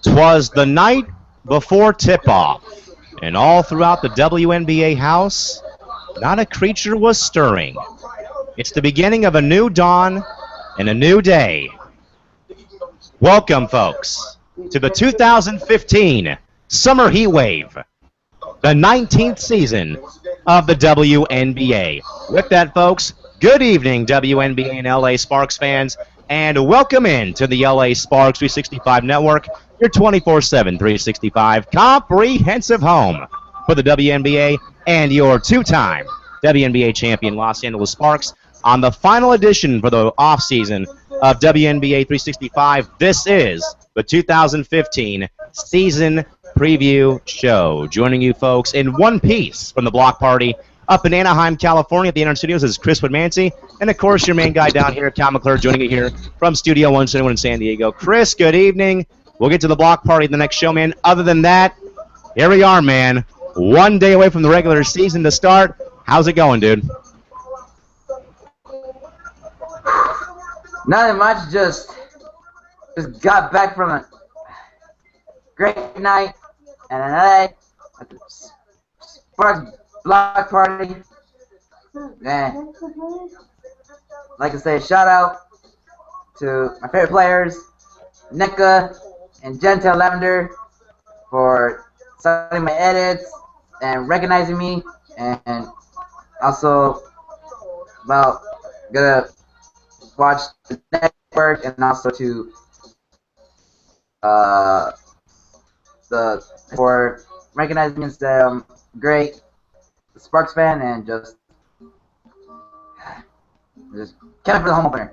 'Twas the night before tip-off, and all throughout the WNBA house, not a creature was stirring. It's the beginning of a new dawn and a new day. Welcome, folks, to the 2015 Summer Heat Wave, the 19th season of the WNBA. With that, folks, good evening, WNBA and LA Sparks fans, and welcome in to the LA Sparks 365 Network, your 24/7, 365 comprehensive home for the WNBA and your two-time WNBA champion Los Angeles Sparks on the final edition for the offseason of WNBA 365. This is the 2015 season preview show. Joining you folks in one piece from the block party up in Anaheim, California at the Internet Studios is Chris Woodmansey, and of course your main guy down here, Cal McClure, joining you here from Studio 171 in San Diego. Chris, good evening. We'll get to the block party in the next show, man. Other than that, here we are, man. 1 day away from the regular season to start. How's it going, dude? Nothing much, just got back from a great night in LA at the Sparks block party. And like I say, shout out to my favorite players, NECA and Gentle Lavender, for signing my edits and recognizing me, and also about gonna watch the network, and also to for recognizing me as the great Sparks fan, and just kind of for the home opener.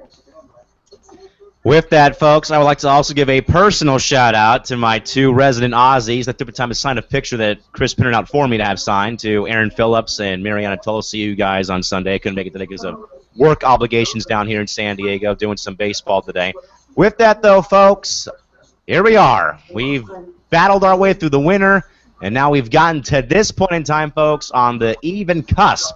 With that, folks, I would like to also give a personal shout-out to my two resident Aussies that took the time to sign a picture that Chris printed out for me to have signed, to Aaron Phillips and Mariana Tullo. See you guys on Sunday. Couldn't make it today because of work obligations down here in San Diego, doing some baseball today. With that, though, folks, here we are. We've battled our way through the winter, and now we've gotten to this point in time, folks, on the even cusp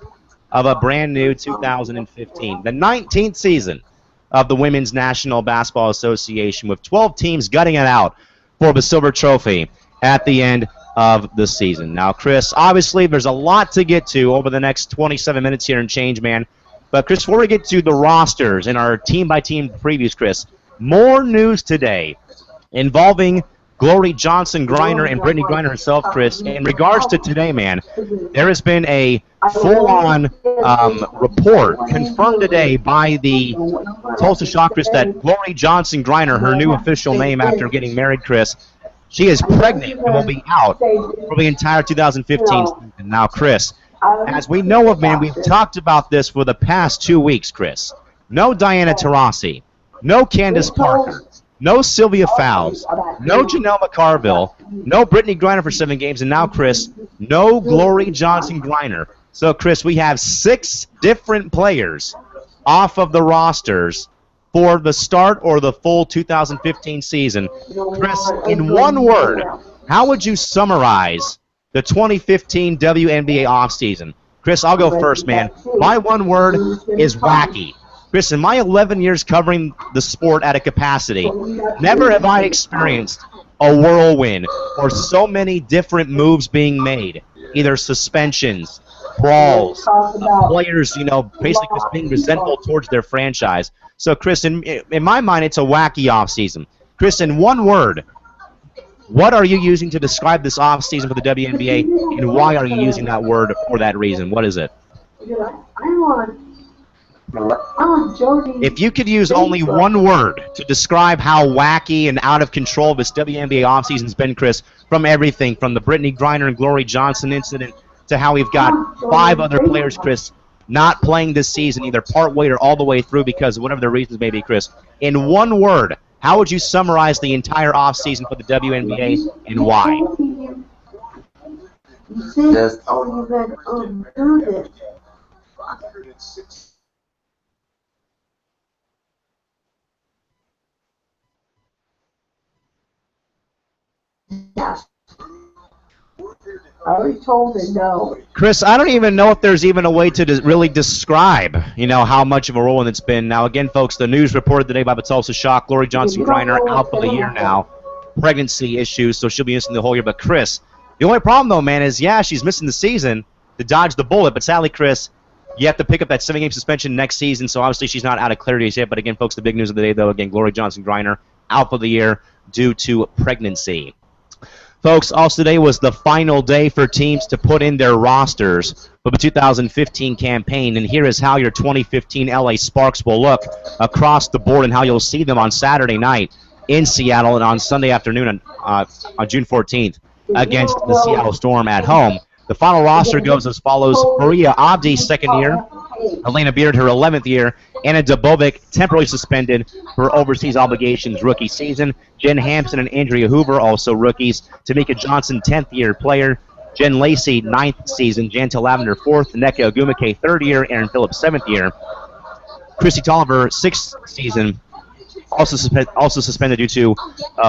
of a brand new 2015, the 19th season of the Women's National Basketball Association, with 12 teams gutting it out for the Silver Trophy at the end of the season. Now, Chris, obviously there's a lot to get to over the next 27 minutes here in change, man. But, Chris, before we get to the rosters and our team-by-team previews, Chris, more news today involving Glory Johnson-Griner and Brittany Griner herself, Chris. In regards to today, man, there has been a full-on report confirmed today by the Tulsa Shock, Chris, that Glory Johnson-Griner, her new official name after getting married, Chris, she is pregnant and will be out for the entire 2015 season. Now, Chris, as we know of, man, we've talked about this for the past 2 weeks, Chris. No Diana Taurasi, no Candace Parker, no Sylvia Fowles, no Janelle McCarville, no Brittany Griner for 7 games, and now, Chris, no Glory Johnson-Griner. So, Chris, we have 6 different players off of the rosters for the start or the full 2015 season. Chris, in one word, how would you summarize the 2015 WNBA offseason? Chris, I'll go first, man. My one word is wacky. Chris, in my 11 years covering the sport at a capacity, never have I experienced a whirlwind or so many different moves being made, either suspensions, brawls, players, basically just being resentful towards their franchise. So, Chris, in my mind, it's a wacky offseason. Chris, in one word, what are you using to describe this offseason for the WNBA, and why are you using that word for that reason? What is it? If you could use only one word to describe how wacky and out of control this WNBA offseason's been, Chris, from everything from the Brittany Griner and Glory Johnson incident to how we've got 5 other players, Chris, not playing this season, either part way or all the way through because of whatever the reasons may be, Chris. In one word, how would you summarize the entire offseason for the WNBA and why? Just I already told her no. Chris, I don't even know if there's even a way to really describe, how much of a role it's been. Now, again, folks, the news reported today by Tulsa Shock, Lori Johnson-Griner out for the year now. Pregnancy issues, so she'll be missing the whole year. But, Chris, the only problem, though, man, is, yeah, she's missing the season to dodge the bullet. But sadly, Chris, you have to pick up that 7-game suspension next season, so obviously she's not out of clarity yet. But, again, folks, the big news of the day, though, again, Lori Johnson-Griner out for the year due to pregnancy. Folks, also today was the final day for teams to put in their rosters for the 2015 campaign, and here is how your 2015 LA Sparks will look across the board and how you'll see them on Saturday night in Seattle and on Sunday afternoon on June 14th against the Seattle Storm at home. The final roster goes as follows: Maria Abdi, second year; Elena Beard, her 11th year; Anna Dubovic, temporarily suspended for overseas obligations, rookie season; Jen Hampson and Andrea Hoover, also rookies; Tamika Johnson, 10th year player; Jen Lacey, 9th season; Jantel Lavender, 4th; Nneka Ogumike, 3rd year; Aaron Phillips, 7th year; Chrissy Tolliver, 6th season, also suspended due to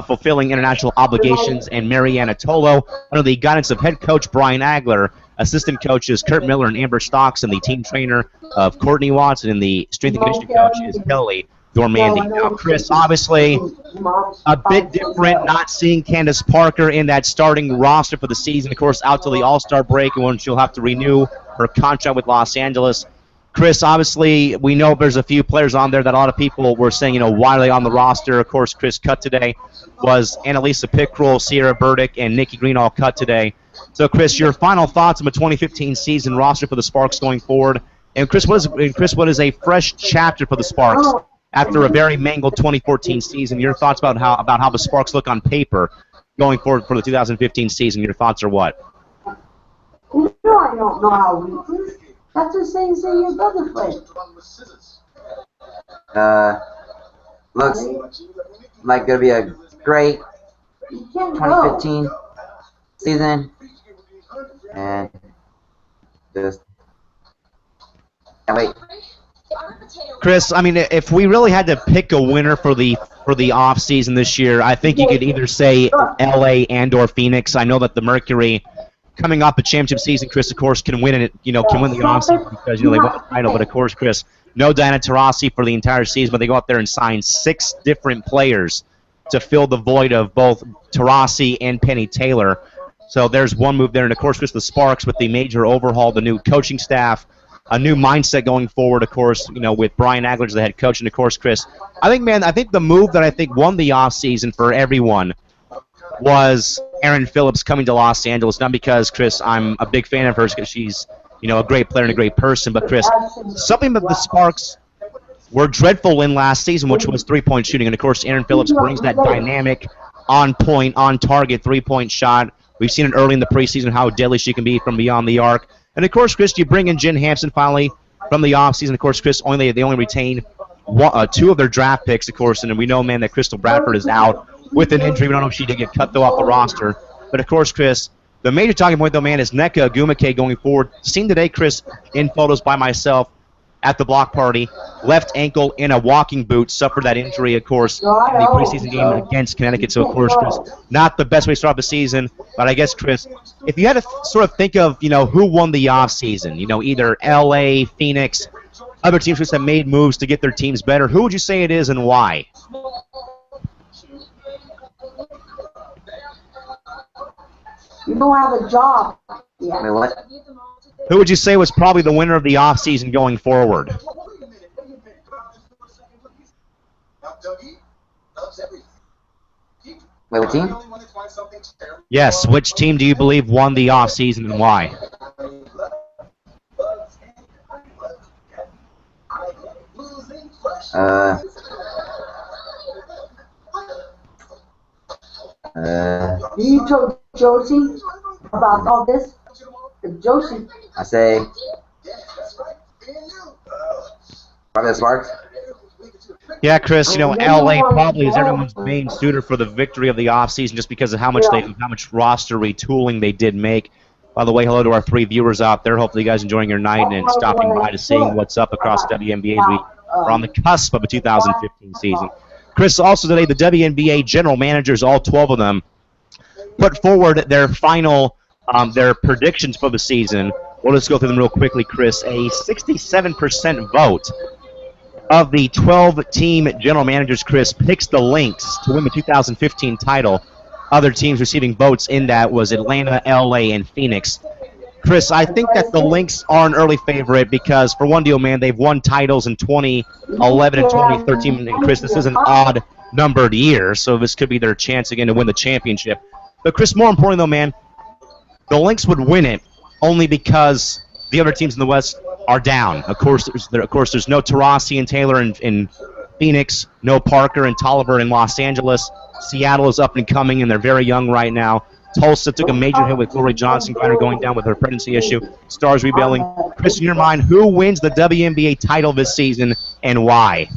fulfilling international obligations; and Mariana Tolo, under the guidance of head coach Brian Agler, assistant coaches Kurt Miller and Amber Stocks, and the team trainer of Courtney Watson, and the strength and conditioning coach is Kelly Dormandy. Now, Chris, obviously a bit different not seeing Candace Parker in that starting roster for the season, of course, out till the All-Star break, and when she'll have to renew her contract with Los Angeles. Chris, obviously, we know there's a few players on there that a lot of people were saying, why are they on the roster? Of course, Chris cut today was Annalisa Pickrell, Sierra Burdick, and Nikki Green all cut today. So, Chris, your final thoughts on the 2015 season roster for the Sparks going forward. And, Chris, what is a fresh chapter for the Sparks after a very mangled 2014 season? Your thoughts about how the Sparks look on paper going forward for the 2015 season. Your thoughts are what? I don't know how we. That's the same thing your brother played. looks like gonna be a great 2015 season, and just can't wait. Chris, I mean, if we really had to pick a winner for the off season this year, I think you could either say LA and/or Phoenix. I know that the Mercury, coming off a championship season, Chris, of course, can win it. Can win the off season because they won the title. But of course, Chris, no Diana Taurasi for the entire season, but they go out there and sign 6 different players to fill the void of both Taurasi and Penny Taylor. So there's one move there, and of course, Chris, the Sparks with the major overhaul, the new coaching staff, a new mindset going forward, of course, with Brian Agler as the head coach. And, of course, Chris, I think the move that I think won the offseason for everyone was Erin Phillips coming to Los Angeles. Not because, Chris, I'm a big fan of hers because she's, a great player and a great person. But, Chris, something that the Sparks were dreadful in last season, which was three-point shooting. And, of course, Erin Phillips brings that dynamic, on-point, on-target three-point shot. We've seen it early in the preseason how deadly she can be from beyond the arc. And, of course, Chris, you bring in Jen Hampson finally from the offseason. Of course, Chris, they only retain 2 of their draft picks, of course. And we know, man, that Crystal Bradford is out with an injury. We don't know if she did get cut, though, off the roster. But, of course, Chris, the major talking point, though, man, is Nneka Ogumike going forward. Seen today, Chris, in photos by myself at the block party, left ankle in a walking boot, suffered that injury, of course, in the preseason game against Connecticut. So, of course, Chris, not the best way to start the season. But I guess, Chris, if you had to sort of think of, who won the offseason, either L.A., Phoenix, other teams that made moves to get their teams better, who would you say it is and why? You don't have a job. Yeah. Wait, what? Who would you say was probably the winner of the offseason going forward? Wait, what team? Yes, which team do you believe won the offseason and why? You told Josie about all this? Josie. I say Probably the Sparks. Yeah, Chris, you know, LA probably is everyone's main suitor for the victory of the offseason just because of how much roster retooling they did make. By the way, hello to our 3 viewers out there. Hopefully you guys enjoying your night and stopping by to seeing what's up across the WNBA as we are on the cusp of a 2015 season. Chris, also today, the WNBA general managers, all 12 of them, put forward their final, their predictions for the season. We'll just go through them real quickly, Chris. A 67% vote of the 12-team general managers, Chris, picks the Lynx to win the 2015 title. Other teams receiving votes in that was Atlanta, LA, and Phoenix. Chris, I think that the Lynx are an early favorite because, for one deal, man, they've won titles in 2011 and 2013. And, Chris, this is an odd-numbered year, so this could be their chance again to win the championship. But, Chris, more importantly, though, man, the Lynx would win it only because the other teams in the West are down. Of course, there's no Taurasi and Taylor in Phoenix, no Parker and Tolliver in Los Angeles. Seattle is up and coming, and they're very young right now. Tulsa took a major hit with Glory Johnson kind of going down with her pregnancy issue. Stars rebuilding. Chris, in your mind, who wins the WNBA title this season and why?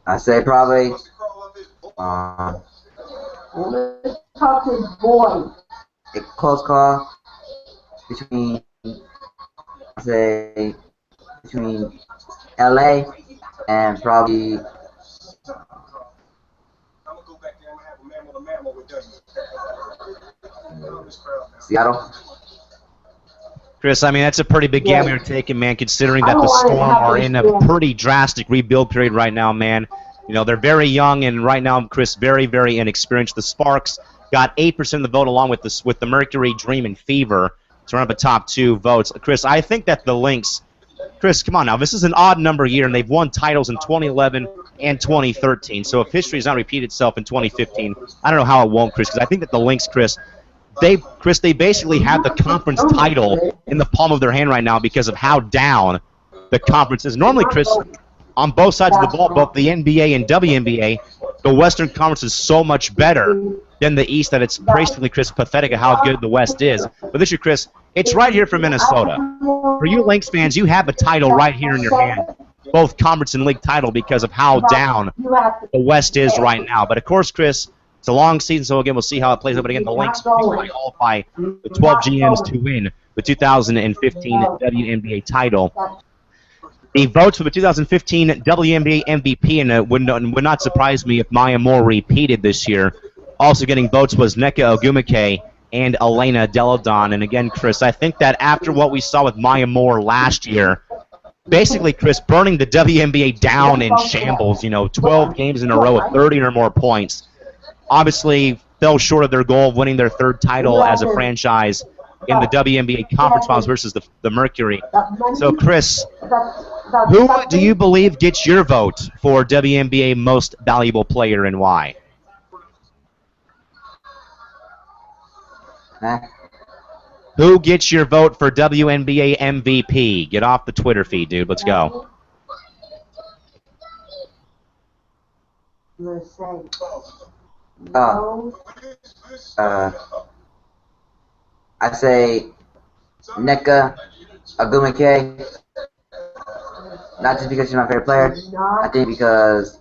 I say probably. Talk to his boy. A close call between, between LA and probably Seattle. Chris, I mean, that's a pretty big gamble you're taking, man, considering that the Storm are in a pretty drastic rebuild period right now, man. You know, they're very young, and right now, Chris, very, very inexperienced. The Sparks got 8% of the vote along with the Mercury, Dream, and Fever to run up the top 2 votes. Chris, I think that the Lynx, Chris, come on now, this is an odd number year, and they've won titles in 2011 and 2013. So if history does not repeat itself in 2015, I don't know how it won't, Chris, because I think that the Lynx, Chris, they basically have the conference title in the palm of their hand right now because of how down the conference is. Normally, Chris, on both sides of the ball, both the NBA and WNBA, the Western Conference is so much better than the East that it's basically, Chris, pathetic of how good the West is. But this year, Chris, it's right here for Minnesota. For you Lynx fans, you have a title right here in your hand, both conference and league title, because of how down the West is right now. But, of course, Chris, it's a long season, so again, we'll see how it plays out. But again, the Lynx qualify the 12 GMs to win the 2015 WNBA title. The votes for the 2015 WNBA MVP, and it would not surprise me if Maya Moore repeated this year. Also getting votes was Nneka Ogwumike and Elena Delle Donne. And again, Chris, I think that after what we saw with Maya Moore last year, basically, Chris, burning the WNBA down in shambles, 12 games in a row with 30 or more points, obviously fell short of their goal of winning their 3rd title as a franchise in the WNBA conference finals versus the Mercury. So, Chris, who do you believe gets your vote for WNBA most valuable player and why? Who gets your vote for WNBA MVP? Get off the Twitter feed, dude. Let's go. I say Nneka Ogwumike. Not just because she's my favorite player. I think because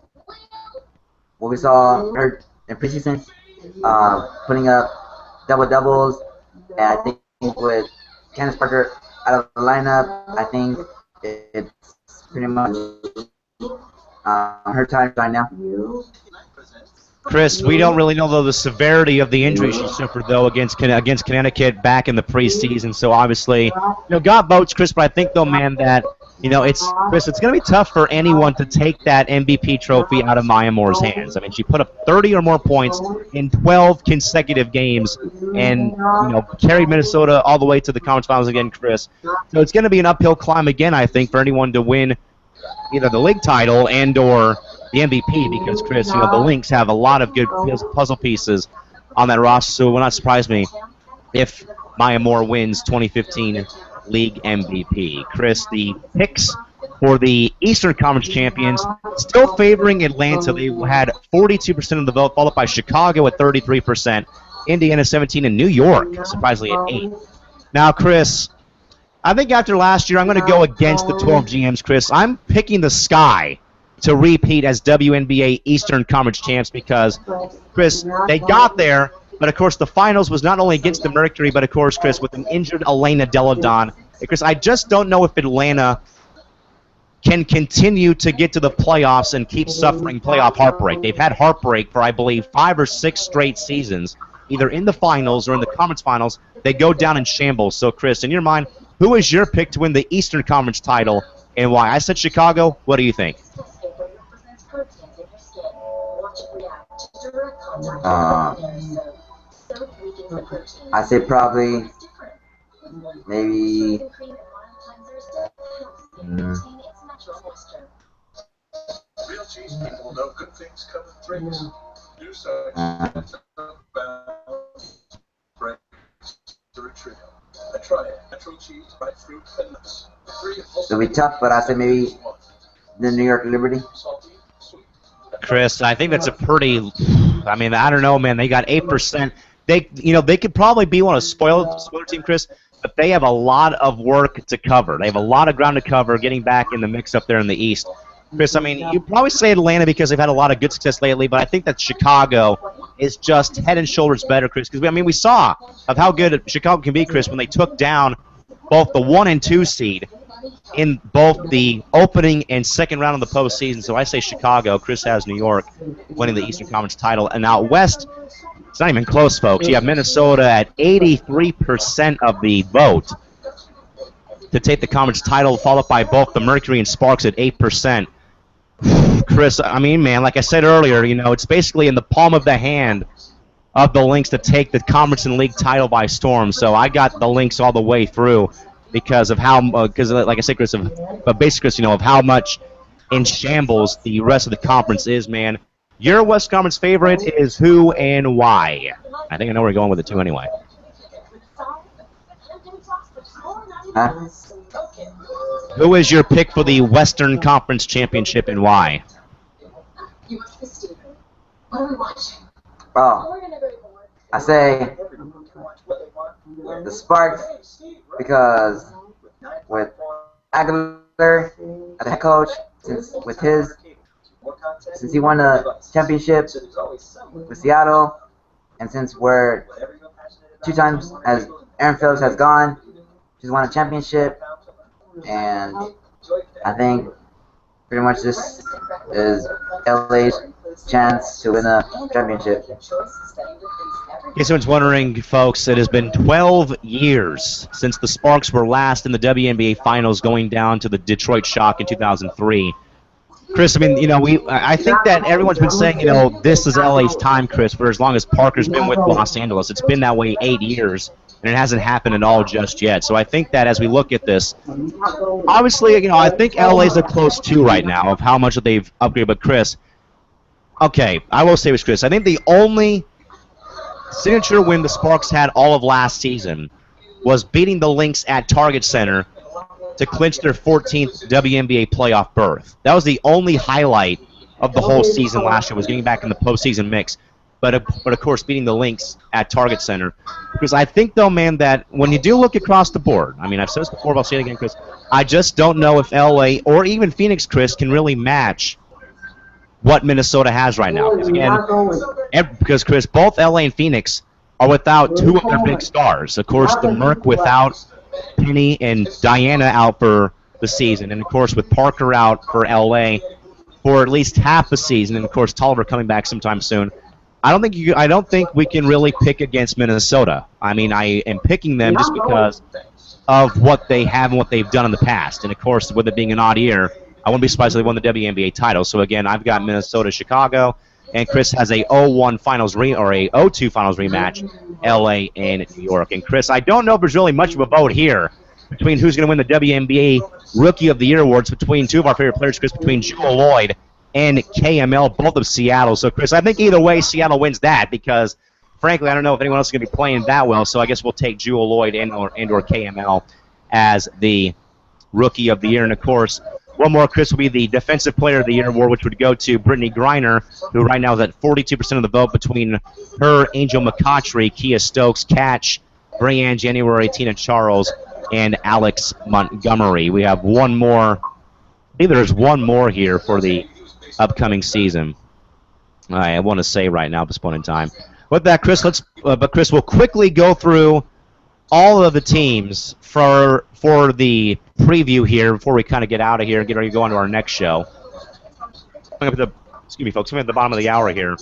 what we saw her in preseason, putting up double-doubles, and I think with Candace Parker out of the lineup, I think it's pretty much her time right now. Chris, we don't really know, though, the severity of the injury she suffered, though, against Connecticut back in the preseason. So, obviously, got votes, Chris, but I think, though, man, that, Chris, it's going to be tough for anyone to take that MVP trophy out of Maya Moore's hands. I mean, she put up 30 or more points in 12 consecutive games and, carried Minnesota all the way to the conference finals again, Chris. So it's going to be an uphill climb again, I think, for anyone to win either the league title and or the MVP because, Chris, the Lynx have a lot of good puzzle pieces on that roster, so it will not surprise me if Maya Moore wins 2015 League MVP. Chris, the picks for the Eastern Conference champions still favoring Atlanta. They had 42% of the vote, followed by Chicago at 33%, Indiana 17, and New York, surprisingly, at 8. Now, Chris, I think after last year, I'm going to go against the 12 GMs, Chris. I'm picking the Sky to repeat as WNBA Eastern Conference champs because, Chris, they got there, but, of course, the finals was not only against the Mercury, but, of course, Chris, with an injured Elena Deladon. Chris, I just don't know if Atlanta can continue to get to the playoffs and keep suffering playoff heartbreak. They've had heartbreak for, I believe, 5 or 6 straight seasons, either in the finals or in the conference finals. They go down in shambles. So, Chris, in your mind, who is your pick to win the Eastern Conference title and why? I said Chicago. What do you think? I say probably maybe it'll be tough, but I say maybe the New York Liberty. Chris, I think that's a pretty. I mean, I don't know, man. They got 8%. They could probably be one of spoiler team, Chris, but they have a lot of work to cover. They have a lot of ground to cover, getting back in the mix up there in the East. Chris, I mean, you probably say Atlanta because they've had a lot of good success lately, but I think that Chicago is just head and shoulders better, Chris. Because we saw of how good Chicago can be, Chris, when they took down both the 1 and 2 seed in both the opening and second round of the postseason. So I say Chicago. Chris has New York winning the Eastern Conference title. And out west, it's not even close, folks. You have Minnesota at 83% of the vote to take the conference title, followed by both the Mercury and Sparks at 8%. Chris, I mean, man, like I said earlier, it's basically in the palm of the hand of the Lynx to take the conference and league title by storm. So I got the Lynx all the way through because of how, like I said, Chris, but basically, Chris, of how much in shambles the rest of the conference is, man. Your West Conference favorite is who and why? I think I know where we're going with it too, anyway. Huh? Who is your pick for the Western Conference Championship and why? Oh, I say the Sparks because with Aguilar as the head coach, since he won a championship with Seattle, and since we're 2 times as Aaron Phillips has gone, she's won a championship, and I think pretty much this is LA's chance to win a championship. In case anyone's wondering, folks, it has been 12 years since the Sparks were last in the WNBA Finals, going down to the Detroit Shock in 2003. Chris, I mean, I think that everyone's been saying, this is LA's time, Chris, for as long as Parker's been with Los Angeles. It's been that way 8 years, and it hasn't happened at all just yet. So I think that as we look at this, obviously, I think LA's a close 2 right now of how much they've upgraded. But Chris, okay, I will say this, Chris. I think the only signature win the Sparks had all of last season was beating the Lynx at Target Center to clinch their 14th WNBA playoff berth. That was the only highlight of the whole season last year, was getting back in the postseason mix. But of course, beating the Lynx at Target Center. Because I think, though, man, that when you do look across the board, I mean, I've said this before, but I'll say it again, Chris, I just don't know if LA or even Phoenix, Chris, can really match what Minnesota has right now. Because, Chris, both LA and Phoenix are without 2 of their big stars. Of course, the Merc without Penny and Diana out for the season, and of course with Parker out for LA for at least half the season, and of course Tolliver coming back sometime soon. I don't think we can really pick against Minnesota. I mean, I am picking them just because of what they have and what they've done in the past, and of course with it being an odd year, I wouldn't be surprised if they won the WNBA title. So again, I've got Minnesota, Chicago, and Chris has a 0-1 finals or a 0-2 finals rematch, LA and New York. And Chris, I don't know if there's really much of a vote here between who's going to win the WNBA Rookie of the Year awards between 2 of our favorite players, Chris, between Jewel Lloyd and KML, both of Seattle. So, Chris, I think either way Seattle wins that because, frankly, I don't know if anyone else is going to be playing that well. So I guess we'll take Jewel Lloyd and or KML as the Rookie of the Year. And, of course, One more, Chris, will be the Defensive Player of the Year award, which would go to Brittany Griner, who right now is at 42% of the vote between her, Angel McCautry, Kia Stokes, Catch, Brianne January, Tina Charles, and Alex Montgomery. We have one more. I believe there's one more here for the upcoming season. I want to say right now at this point in time. With that, Chris, Chris, we'll quickly go through all of the teams for the preview here before we kind of get out of here and get ready to go on to our next show. Excuse me, folks. We're at the bottom of the hour here.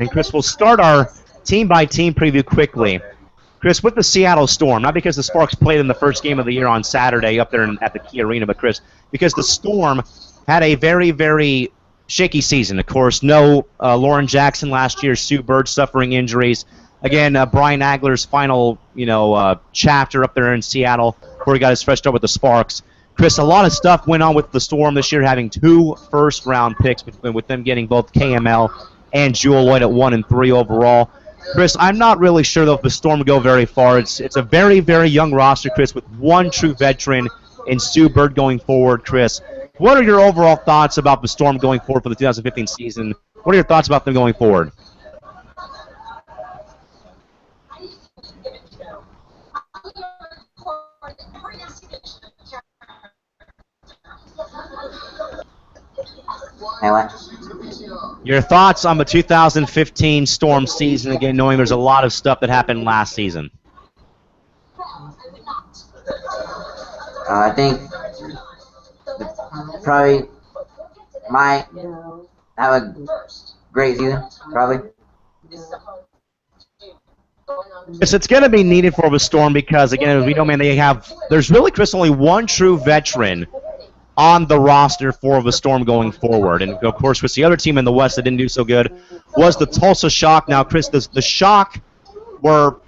And, Chris, we'll start our team-by-team preview quickly. Chris, with the Seattle Storm, not because the Sparks played in the first game of the year on Saturday up there at the Key Arena, but, Chris, because the Storm had a very, very shaky season. Of course, no Lauren Jackson last year, Sue Bird suffering injuries. Again, Brian Agler's final, chapter up there in Seattle where he got his fresh start with the Sparks. Chris, a lot of stuff went on with the Storm this year, having 2 first-round picks, with them getting both KML and Jewel Lloyd at 1 and 3 overall. Chris, I'm not really sure, though, if the Storm will go very far. It's a very, very young roster, Chris, with one true veteran in Sue Bird going forward, Chris. What are your overall thoughts about the Storm going forward for the 2015 season? What are your thoughts about them going forward? Your thoughts on the 2015 Storm season, again, knowing there's a lot of stuff that happened last season. I think probably might have a great season, probably. Yes, it's going to be needed for the Storm because, again, as we know, man, there's really, Chris, only one true veteran on the roster for the Storm going forward. And, of course, Chris, the other team in the West that didn't do so good was the Tulsa Shock. Now, Chris, the Shock were,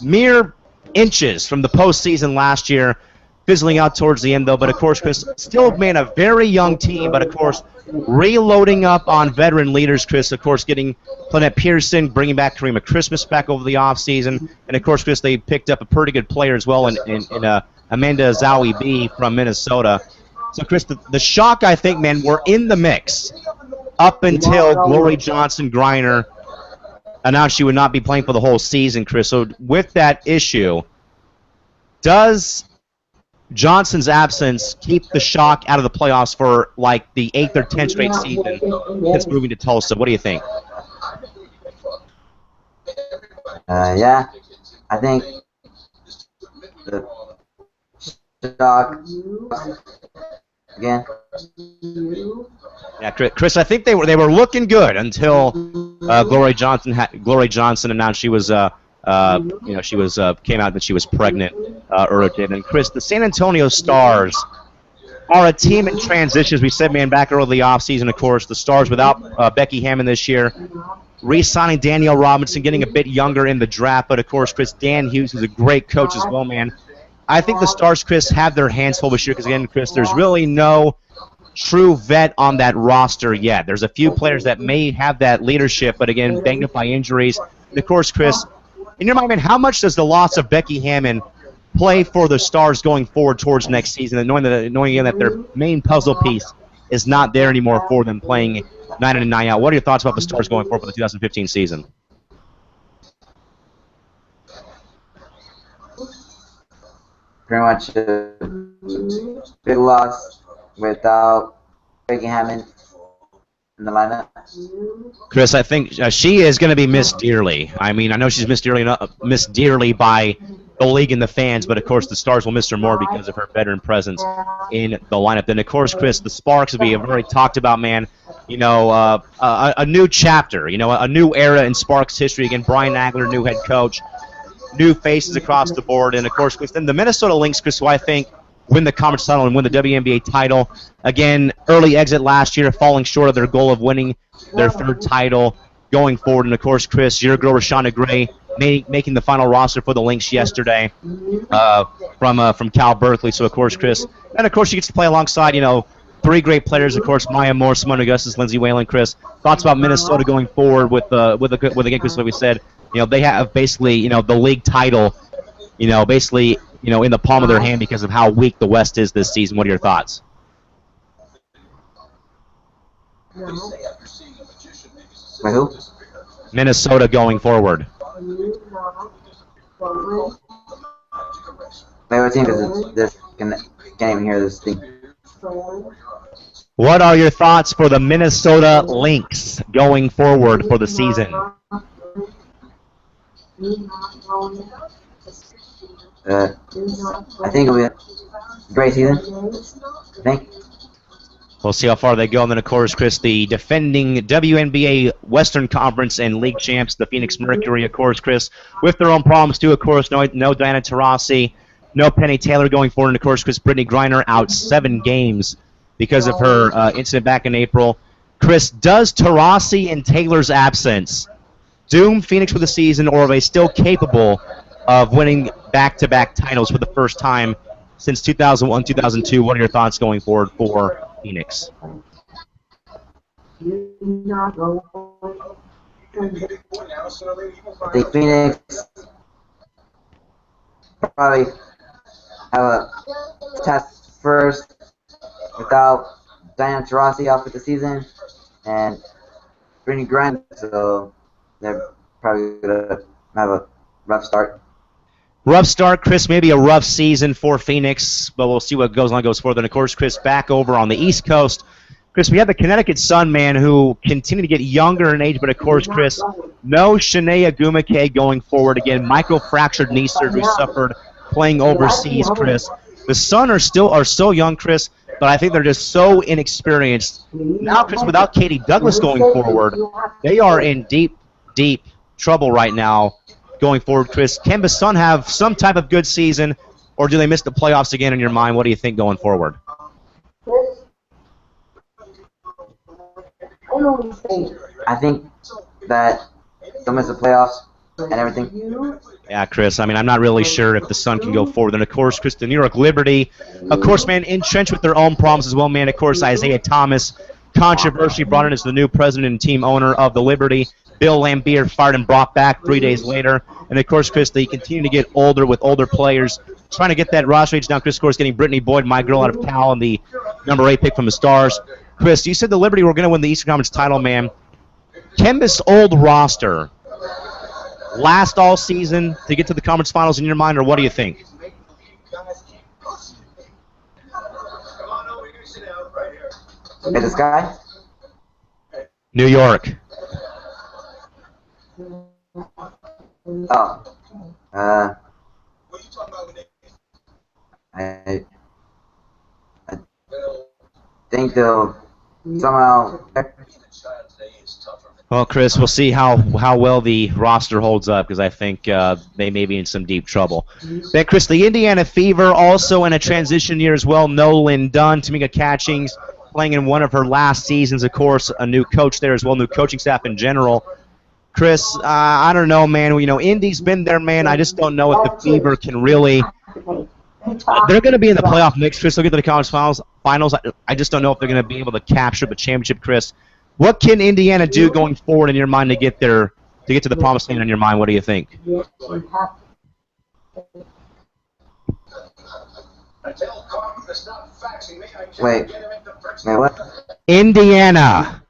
mere inches from the postseason last year, fizzling out towards the end, though. But, of course, Chris, still, man, a very young team, but, of course, reloading up on veteran leaders, Chris, of course, getting Lynette Pearson, bringing back Karima Christmas back over the offseason. And, of course, Chris, they picked up a pretty good player as well in Amanda Zowie B from Minnesota. So, Chris, the Shock, I think, man, were in the mix up until Glory Johnson Griner announced she would not be playing for the whole season, Chris. So, with that issue, does Johnson's absence keep the Shock out of the playoffs for, like, the 8th or 10th straight season since moving to Tulsa? What do you think? Yeah, I think the Shock again. Yeah, Chris, I think they were looking good until Glory Johnson announced she was came out that she was pregnant earlier. And Chris, the San Antonio Stars are a team in transition, as we said, man, back early in the offseason, of course. The Stars without Becky Hammond this year, re-signing Danielle Robinson, getting a bit younger in the draft. But, of course, Chris, Dan Hughes is a great coach as well, man. I think the Stars, Chris, have their hands full this year because, again, Chris, there's really no true vet on that roster yet. There's a few players that may have that leadership, but, again, banged up by injuries. And, of course, Chris, in your mind, man, how much does the loss of Becky Hammond play for the Stars going forward towards next season, and knowing again that their main puzzle piece is not there anymore for them playing night in and night out? What are your thoughts about the Stars going forward for the 2015 season? Pretty much a big loss without Becky Hammond in the lineup. Chris, I think she is going to be missed dearly. I mean, I know she's missed dearly by the league and the fans, but of course the Stars will miss her more because of her veteran presence in the lineup. Then, of course, Chris, the Sparks will be a very talked about, man. A new chapter, a new era in Sparks history. Again, Brian Agler, new head coach, new faces across the board, and of course, Chris, then the Minnesota Lynx, Chris, who I think win the conference title and win the WNBA title. Again, early exit last year, falling short of their goal of winning their 3rd title going forward. And, of course, Chris, your girl, Rashonda Gray, making the final roster for the Lynx yesterday from Cal Berkeley. So, of course, Chris, and, of course, she gets to play alongside, 3 great players, of course, Maya Moore, Simone Augustus, Lindsay Whalen. Chris, thoughts about Minnesota going forward with again, Chris, like we said, they have basically, the league title, basically in the palm of their hand because of how weak the West is this season. What are your thoughts? Wait, who? Minnesota going forward. Favorite team because this can't even hear this thing. What are your thoughts for the Minnesota Lynx going forward for the season? I think it'll be a great season. I think. We'll see how far they go. And then, of course, Chris, the defending WNBA Western Conference and League champs, the Phoenix Mercury, of course, Chris, with their own problems, too. Of course, no Diana Taurasi, no Penny Taylor going forward. And, of course, Chris, Brittany Griner out 7 games because of her incident back in April. Chris, does Taurasi and Taylor's absence doom Phoenix for the season, or are they still capable of winning back-to-back titles for the first time since 2001, 2002? What are your thoughts going forward for Phoenix? I think Phoenix probably have a test first without Diana Taurasi out for the season and Brittany Griner, so they're probably gonna have a rough start. Rough start, Chris. Maybe a rough season for Phoenix, but we'll see what goes forward. And, of course, Chris, back over on the East Coast. Chris, we have the Connecticut Sun, man, who continue to get younger in age, but, of course, Chris, no Shanae Agumake going forward again. Microfractured knee surgery suffered playing overseas, Chris. The Sun are so young, Chris, but I think they're just so inexperienced. Now, Chris, without Katie Douglas going forward, they are in deep, deep trouble right now. Going forward, Chris, can the Sun have some type of good season, or do they miss the playoffs again in your mind? What do you think going forward? I think that they'll miss the playoffs and everything. Yeah, Chris, I mean, I'm not really sure if the Sun can go forward. And, of course, Chris, the New York Liberty, of course, man, entrenched with their own problems as well, man. Of course, Isaiah Thomas, controversy brought in as the new president and team owner of the Liberty. Bill Lambier fired and brought back 3 days later. And, of course, Chris, they continue to get older with older players. Trying to get that roster age down. Chris, of course, getting Brittany Boyd, my girl out of Cal, and the number 8 pick from the Stars. Chris, you said the Liberty were going to win the Eastern Conference title, man. Can this old roster last all season to get to the conference finals in your mind, or what do you think? Hey, this guy? New York. Oh. I think they'll somehow. Well, Chris, we'll see how well the roster holds up, because I think they may be in some deep trouble. Then, Chris, the Indiana Fever also in a transition year as well. Nolan Dunn, Tamika Catchings, playing in one of her last seasons, of course, a new coach there as well, new coaching staff in general. Chris, I don't know, man. Indy's been there, man. I just don't know if the Fever can really. They're going to be in the playoff mix, Chris. They'll get to the conference finals. I just don't know if they're going to be able to capture the championship, Chris. What can Indiana do going forward in your mind to get to the promised land in your mind? What do you think? Wait, what? Indiana.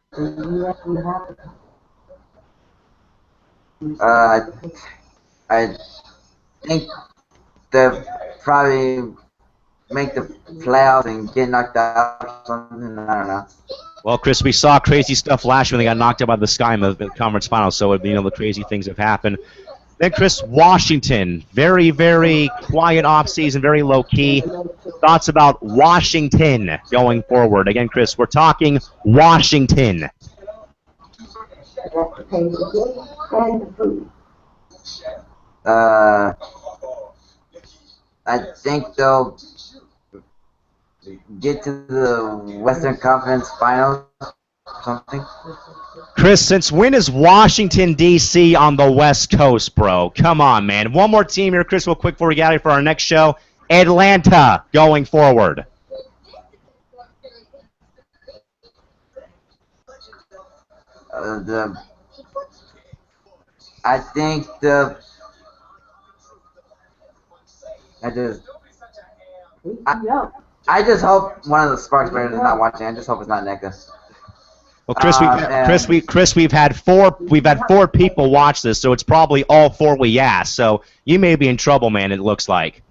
I think they'll probably make the playoffs and get knocked out or something. I don't know. Well, Chris, we saw crazy stuff last year when they got knocked out by the Sky in the conference finals, so the crazy things have happened. Then, Chris, Washington, very, very quiet offseason, very low-key. Thoughts about Washington going forward? Again, Chris, we're talking Washington. I think they'll get to the Western Conference Finals or something. Chris, since when is Washington, D.C. on the West Coast, bro? Come on, man. One more team here, Chris, real quick before we get out of here for our next show. Atlanta going forward. I think the I just hope one of the Sparks players is not watching. I just hope it's not NECA. Well, Chris, we've had four people watch this, so it's probably all four we asked. So you may be in trouble, man. It looks like.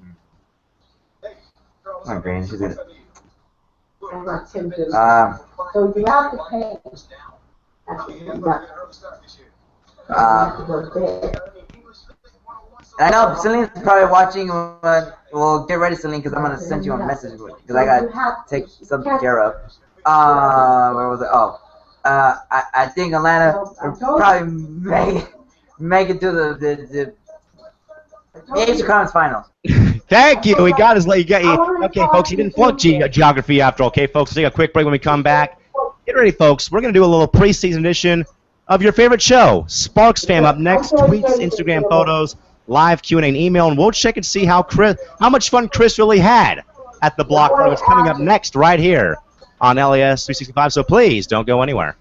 Oh, great. She's good. So you have to pay. I know Celine's probably watching. Well, get ready, Celine, because I'm gonna send you a message because I gotta take something care of. Where was it? Oh, I think Atlanta will probably make it to the Eastern Conference Finals. Thank you. He got his. Okay, folks. He didn't flunk geography after all. Okay, folks. Take a quick break when we come back. Get ready, folks. We're gonna do a little preseason edition of your favorite show, Sparks Fam. Up next, tweets, Instagram photos, live Q&A, and email, and we'll check and see how much fun Chris really had at the block party. It's coming up next right here on LAS 365. So please don't go anywhere.